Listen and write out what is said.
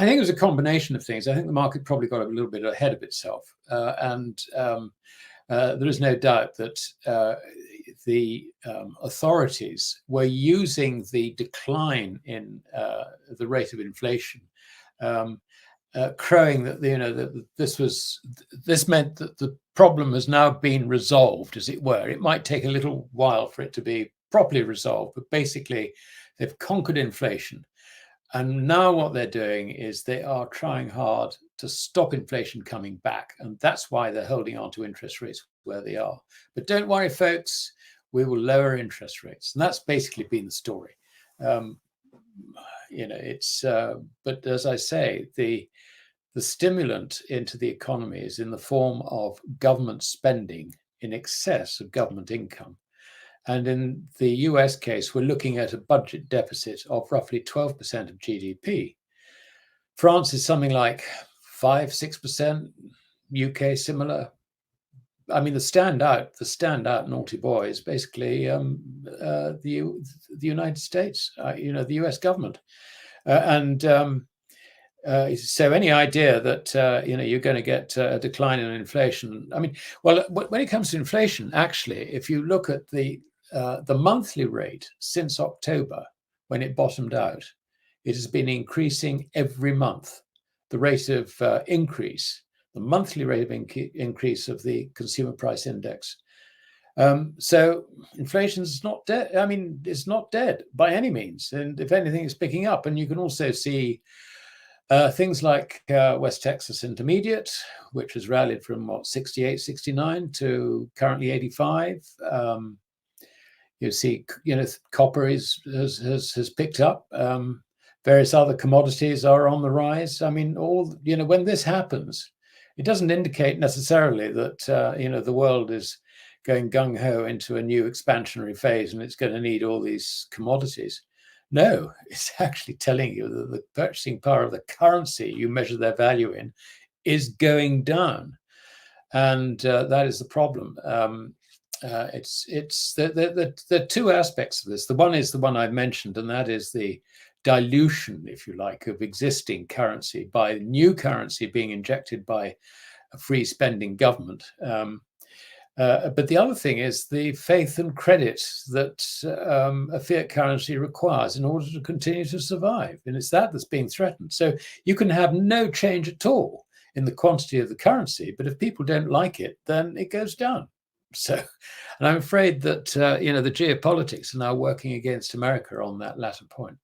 I think it was a combination of things. I think the market probably got a little bit ahead of itself. And there is no doubt that the authorities were using the decline in the rate of inflation, crowing that that this meant that the problem has now been resolved, as it were. It might take a little while for it to be properly resolved, but basically they've conquered inflation. And now what they're doing is they are trying hard to stop inflation coming back. And that's why they're holding on to interest rates where they are. But don't worry, folks, we will lower interest rates. And that's basically been the story. But as I say, the stimulant into the economy is in the form of government spending in excess of government income. And in the US case, we're looking at a budget deficit of roughly 12% of GDP. France is something like 5-6%, UK similar. I mean, the standout naughty boy is basically the United States, the US government. So any idea that you're going to get a decline in inflation, I mean, well, when it comes to inflation, actually, if you look at the monthly rate since October, when it bottomed out, it has been increasing every month. The rate of increase, the monthly rate of increase of the consumer price index. So inflation is not dead. I mean, it's not dead by any means. And if anything, it's picking up. And you can also see things like West Texas Intermediate, which has rallied from 68, 69 to currently 85. You see, copper has picked up. Various other commodities are on the rise. I mean, when this happens, it doesn't indicate necessarily that the world is going gung ho into a new expansionary phase and it's going to need all these commodities. No, it's actually telling you that the purchasing power of the currency you measure their value in is going down, and that is the problem. There are two aspects of this. The one is the one I've mentioned, and that is the dilution, if you like, of existing currency by new currency being injected by a free spending government. But the other thing is the faith and credit that a fiat currency requires in order to continue to survive. And it's that's being threatened. So you can have no change at all in the quantity of the currency, but if people don't like it, then it goes down. So, and I'm afraid that, the geopolitics are now working against America on that latter point.